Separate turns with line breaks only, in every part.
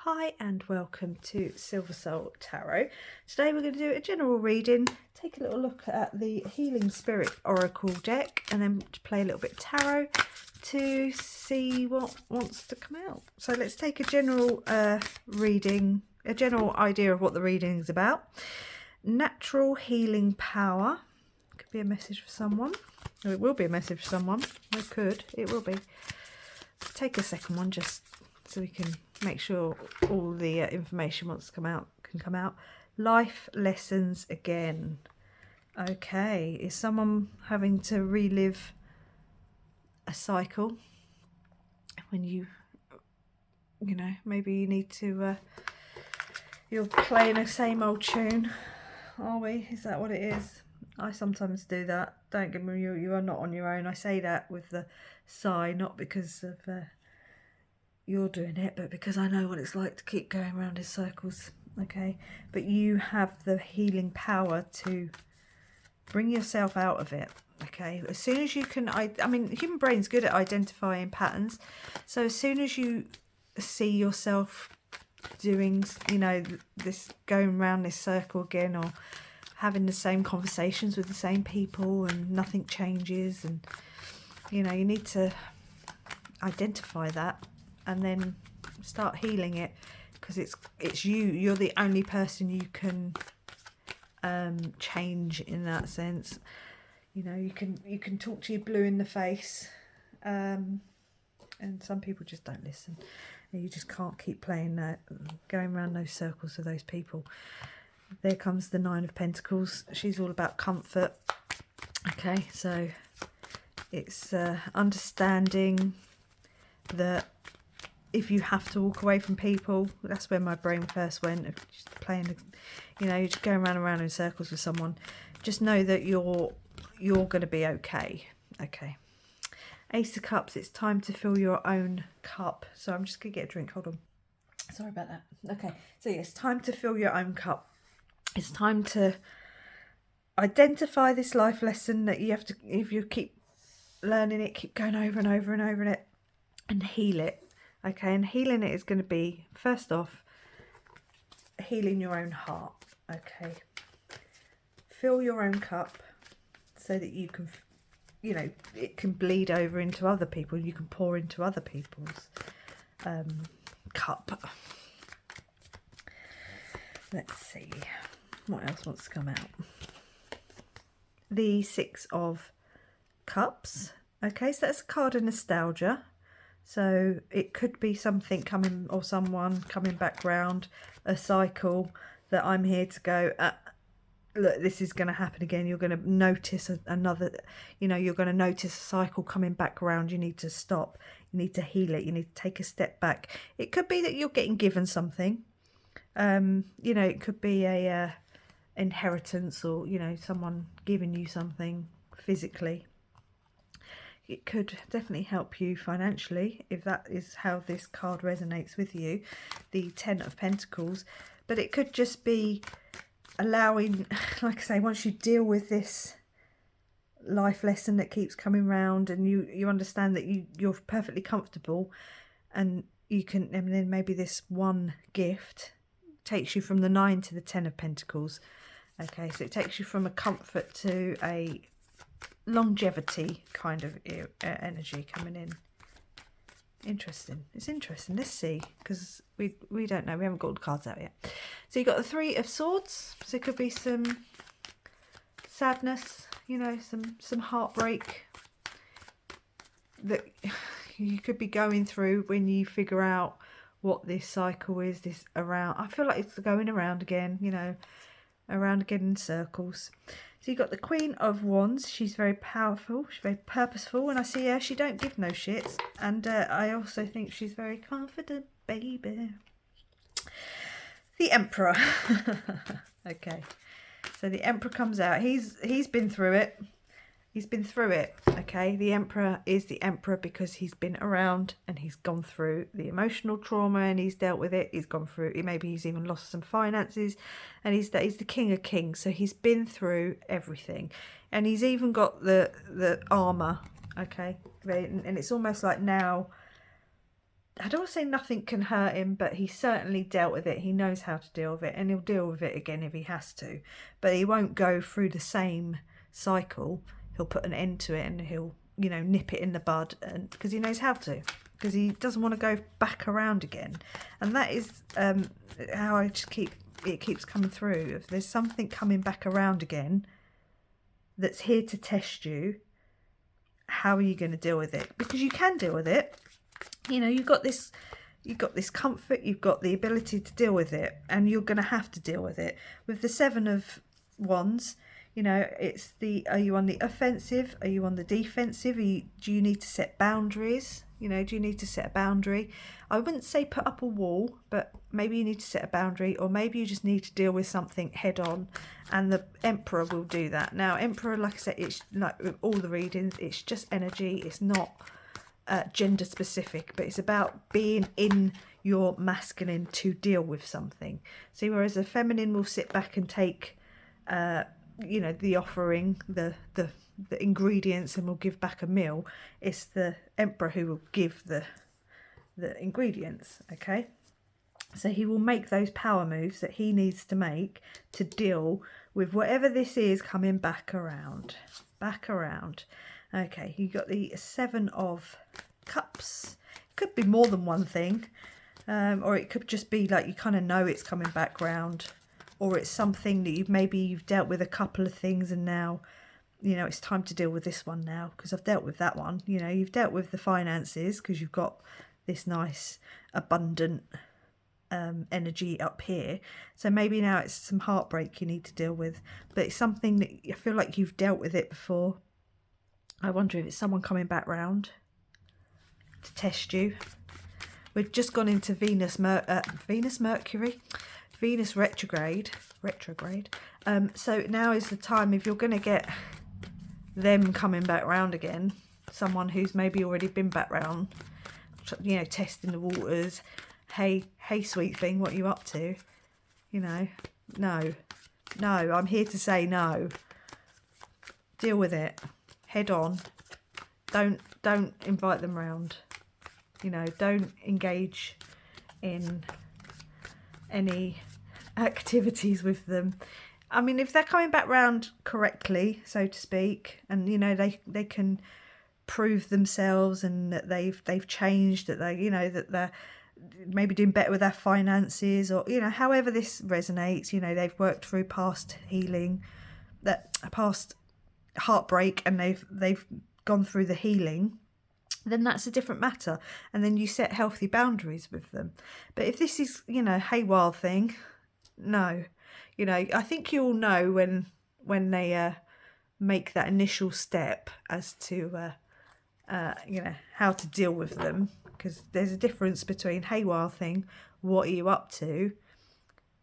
Hi and welcome to Silver Soul Tarot. Today we're going to do a general reading, take a little look at the Healing Spirit Oracle deck and then play a little bit of tarot to see what wants to come out. So let's take a general reading, a general idea of what the reading is about. Natural healing power. Could be a message for someone. Or it will be a message for someone. It will be. Take a second one just so we can make sure all the information wants to come out can come out. Life lessons again. Okay, is someone having to relive a cycle when you know, maybe you need to you're playing the same old tune, are we? Is that what it is? I sometimes do that. Don't get me wrong, you are not on your own. I say that with the sigh, not because of you're doing it, but because I know what it's like to keep going around in circles. Okay, but you have the healing power to bring yourself out of it. Okay, as soon as you can, I mean, the human brain's good at identifying patterns. So as soon as you see yourself doing, you know, this, going around this circle again, or having the same conversations with the same people and nothing changes, and you know, you need to identify that and then start healing it, because it's you're the only person you can change in that sense. You know, you can talk to your blue in the face, and some people just don't listen, and you just can't keep playing that, going around those circles with those people. There comes the Nine of Pentacles. She's all about comfort. Okay, so it's understanding that if you have to walk away from people, that's where my brain first went, just playing, you know, you're just going around in circles with someone. Just know that you're going to be okay. Okay. Ace of Cups, it's time to fill your own cup. So I'm just going to get a drink. Hold on. Sorry about that. Okay. So yeah, it's time to fill your own cup. It's time to identify this life lesson that you have to, if you keep learning it, keep going over and over and over it, and heal it. Okay, and healing it is going to be, first off, healing your own heart. Okay, fill your own cup so that you can, you know, it can bleed over into other people. You can pour into other people's cup. Let's see what else wants to come out. The Six of Cups. Okay, so that's a card of nostalgia. So it could be something coming, or someone coming back round, a cycle that I'm here to go, look, this is going to happen again. You're going to notice another, you know, you're going to notice a cycle coming back around. You need to stop. You need to heal it. You need to take a step back. It could be that you're getting given something. You know, it could be a inheritance, or, you know, someone giving you something physically. It could definitely help you financially, if that is how this card resonates with you, the Ten of Pentacles. But it could just be allowing, like I say, once you deal with this life lesson that keeps coming round, and you understand that you're perfectly comfortable, and you can, and then maybe this one gift takes you from the Nine to the Ten of Pentacles. Okay, so it takes you from a comfort to a longevity kind of energy coming in. Interesting. It's interesting. Let's see, because we don't know. We haven't got the cards out yet. So you've got the Three of Swords. So it could be some sadness, you know, some heartbreak that you could be going through when you figure out what this cycle is. This around, I feel like it's going around again, you know, around again in circles. So you've got the Queen of Wands. She's very powerful. She's very purposeful. When I see her, she don't give no shits. And I also think she's very confident, baby. The Emperor. Okay. So the Emperor comes out. He's been through it. He's been through it. Okay. The Emperor is the Emperor because he's been around and he's gone through the emotional trauma and he's dealt with it. He's gone through it. Maybe he's even lost some finances, and he's the King of Kings. So he's been through everything, and he's even got the armor. Okay. And it's almost like now I don't want to say nothing can hurt him, but he certainly dealt with it. He knows how to deal with it, and he'll deal with it again if he has to. But he won't go through the same cycle. He'll put an end to it, and he'll, you know, nip it in the bud, and because he knows how to, because he doesn't want to go back around again. And that is how I just keeps coming through. If there's something coming back around again that's here to test you, how are you going to deal with it? Because you can deal with it. You know, you've got this comfort, you've got the ability to deal with it, and you're going to have to deal with it. With the Seven of Wands, you know, it's are you on the offensive? Are you on the defensive? Do you need to set boundaries? You know, do you need to set a boundary? I wouldn't say put up a wall, but maybe you need to set a boundary, or maybe you just need to deal with something head on, and the Emperor will do that. Now, Emperor, like I said, it's like with all the readings, it's just energy. It's not gender specific, but it's about being in your masculine to deal with something. See, whereas a feminine will sit back and take you know, the offering, the ingredients, and will give back a meal. It's the Emperor who will give the ingredients. Okay, so he will make those power moves that he needs to make to deal with whatever this is coming back around. Okay, you got the Seven of Cups. It could be more than one thing, or it could just be like you kind of know it's coming back round, or it's something that you've dealt with a couple of things, and now, you know, it's time to deal with this one now, because I've dealt with that one. You know, you've dealt with the finances because you've got this nice abundant energy up here, so maybe now it's some heartbreak you need to deal with, but it's something that I feel like you've dealt with it before. I wonder if it's someone coming back round to test you. We've just gone into Venus retrograde. So now is the time, if you're going to get them coming back round again, someone who's maybe already been back round, you know, testing the waters. Hey, sweet thing, what are you up to? You know, no, I'm here to say no. Deal with it. Head on. Don't invite them round. You know, don't engage in any activities with them. I mean, if they're coming back round correctly, so to speak, and you know they can prove themselves, and that they've changed, that they, you know, that they're maybe doing better with their finances, or, you know, however this resonates, you know, they've worked through past healing, that past heartbreak, and they've gone through the healing, then that's a different matter, and then you set healthy boundaries with them. But if this is, you know, hey wild thing, no, you know, I think you'll know when they make that initial step as to you know, how to deal with them, because there's a difference between hey wild thing, what are you up to,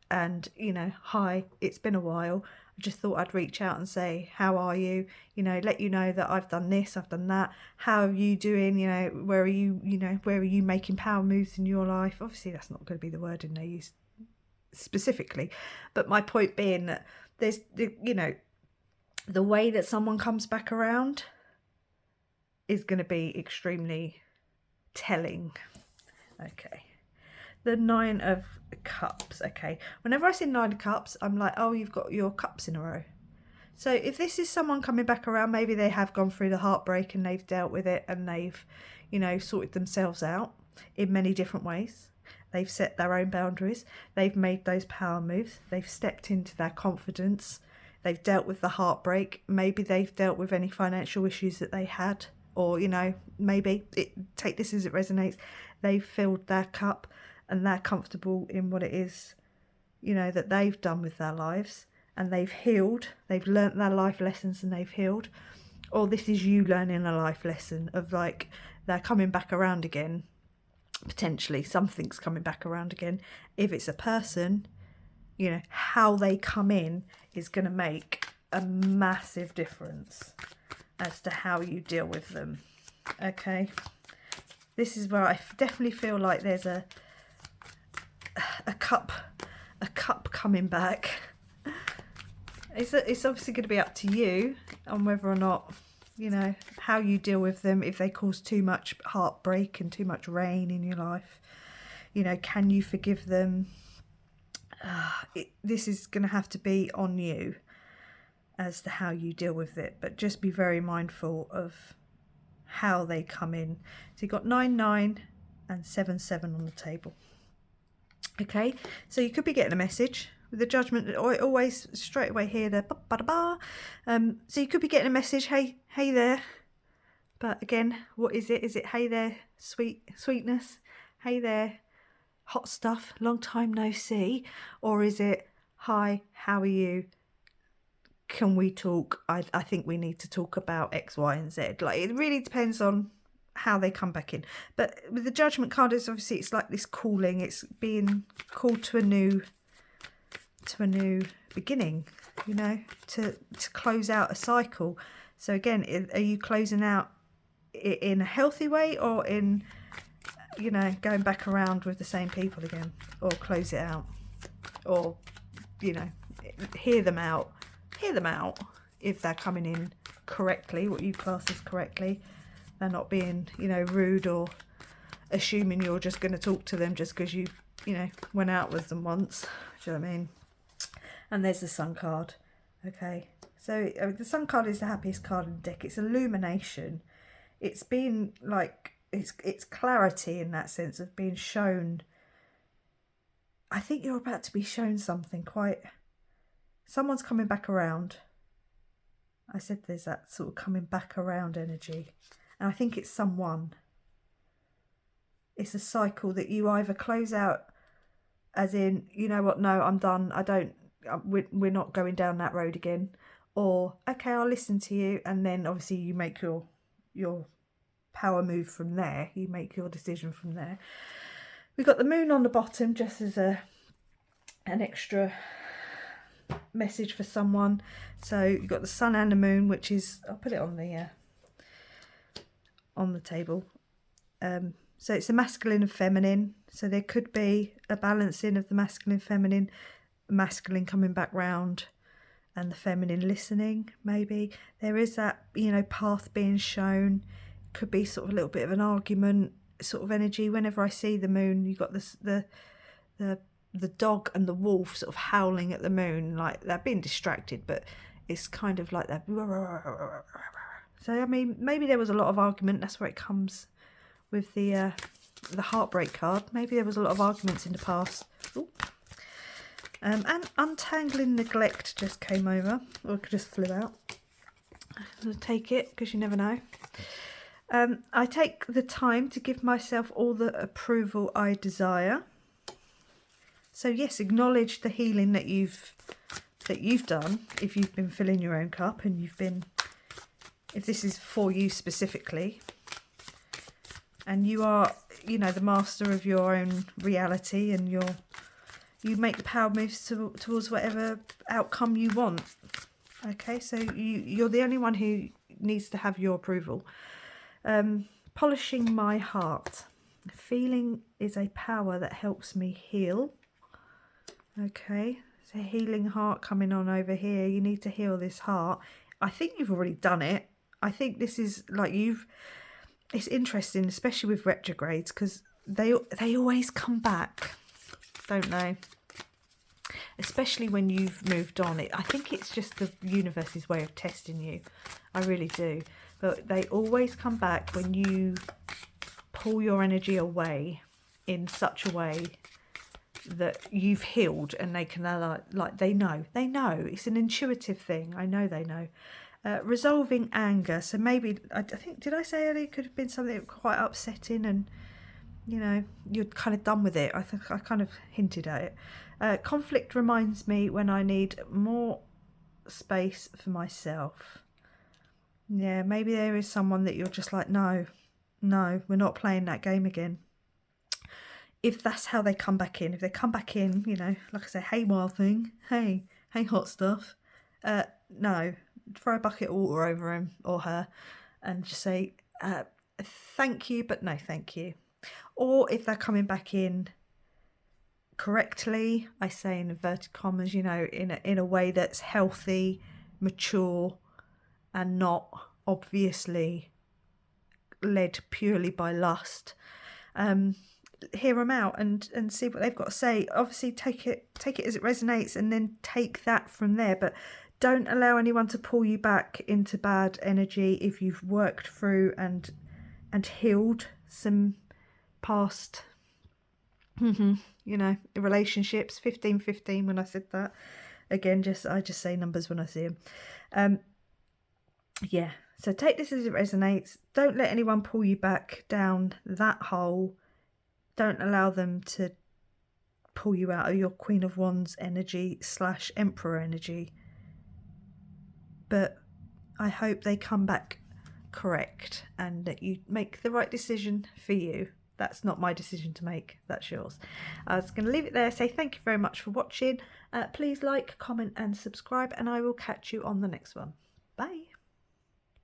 and, you know, hi, it's been a while, I just thought I'd reach out and say, how are you? You know, let you know that I've done this, I've done that. How are you doing? You know, where are you making power moves in your life? Obviously, that's not going to be the wording they use specifically. But my point being that there's, you know, the way that someone comes back around is going to be extremely telling. Okay. The Nine of Cups. Okay, whenever I see Nine of Cups, I'm like, oh, you've got your cups in a row. So if this is someone coming back around, maybe they have gone through the heartbreak and they've dealt with it, and they've, you know, sorted themselves out in many different ways. They've set their own boundaries. They've made those power moves. They've stepped into their confidence. They've dealt with the heartbreak. Maybe they've dealt with any financial issues that they had, or, you know, maybe take this as it resonates. They've filled their cup, and they're comfortable in what it is, you know, that they've done with their lives, and they've healed, they've learnt their life lessons and they've healed. Or this is you learning a life lesson of, like, they're coming back around again, potentially something's coming back around again. If it's a person, you know, how they come in is going to make a massive difference as to how you deal with them. Okay, this is where I definitely feel like there's a cup coming back. It's obviously going to be up to you on whether or not you know, how you deal with them, if they cause too much heartbreak and too much rain in your life. You know, can you forgive them? This is going to have to be on you as to how you deal with it, but just be very mindful of how they come in. So you've got 9-9 and 7-7 on the table. Okay, so you could be getting a message with the Judgment. I always straight away hear the ba ba da ba. So you could be getting a message, hey there. But again, what is it? Is it hey there, sweetness? Hey there, hot stuff, long time no see? Or is it, hi, how are you? Can we talk? I think we need to talk about X, Y, and Z. Like, it really depends on how they come back in. But with the Judgment card, is obviously it's like this calling. It's being called to a new beginning, you know, to close out a cycle. So again, are you closing out in a healthy way, or in, you know, going back around with the same people again, or close it out, or, you know, hear them out if they're coming in correctly, what you class as correctly. They're not being, you know, rude or assuming you're just going to talk to them just because you know, went out with them once. Do you know what I mean? And there's the Sun card. Okay, so the Sun card is the happiest card in the deck. It's illumination. It's being like, it's clarity in that sense of being shown. I think you're about to be shown something quite. Someone's coming back around. I said there's that sort of coming back around energy. And I think it's someone. It's a cycle that you either close out as in, you know what, no, I'm done. We're not going down that road again. Or, okay, I'll listen to you. And then obviously you make your power move from there. You make your decision from there. We've got the moon on the bottom just as an extra message for someone. So you've got the sun and the moon, which is, I'll put it on the table. So it's the masculine and feminine. So there could be a balancing of the masculine and feminine, masculine coming back round and the feminine listening. Maybe there is that, you know, path being shown. Could be sort of a little bit of an argument sort of energy. Whenever I see the moon, you've got this, the dog and the wolf sort of howling at the moon, like they're being distracted, but it's kind of like that. So I mean, maybe there was a lot of argument. That's where it comes with the heartbreak card. Maybe there was a lot of arguments in the past. Ooh. And untangling neglect just came over, or it just flew out. I'll take it because you never know. I take the time to give myself all the approval I desire. So yes, acknowledge the healing that you've done. If you've been filling your own cup and if this is for you specifically, and you are, you know, the master of your own reality, and you make the power moves towards whatever outcome you want. Okay, so you're the only one who needs to have your approval. Polishing my heart. Feeling is a power that helps me heal. Okay, so healing heart coming on over here. You need to heal this heart. I think you've already done it. I think this is like it's interesting, especially with retrogrades, because they always come back, don't they? Especially when you've moved on. I think it's just the universe's way of testing you. I really do. But they always come back when you pull your energy away in such a way that you've healed, and they can like they know it's an intuitive thing. I know they know. Resolving anger. So maybe I think, did I say earlier, it could have been something quite upsetting, and you know, you're kind of done with it. I think I kind of hinted at it. Conflict reminds me when I need more space for myself. Yeah, maybe there is someone that you're just like, no, we're not playing that game again. If that's how they come back in. If they come back in, you know, like I say, hey wild thing, hey hot stuff, no, throw a bucket of water over him or her and just say, thank you, but no thank you. Or if they're coming back in correctly, I say in inverted commas, you know, in a way that's healthy, mature, and not obviously led purely by lust, hear them out and see what they've got to say. Obviously take it as it resonates, and then take that from there, but don't allow anyone to pull you back into bad energy if you've worked through and healed some past relationships. 15 when I said that. Again, I just say numbers when I see them. Yeah, so take this as it resonates. Don't let anyone pull you back down that hole. Don't allow them to pull you out of your Queen of Wands energy / Emperor energy. But I hope they come back correct and that you make the right decision for you. That's not my decision to make, that's yours. I was going to leave it there, say thank you very much for watching. Please like, comment and subscribe, and I will catch you on the next one. Bye.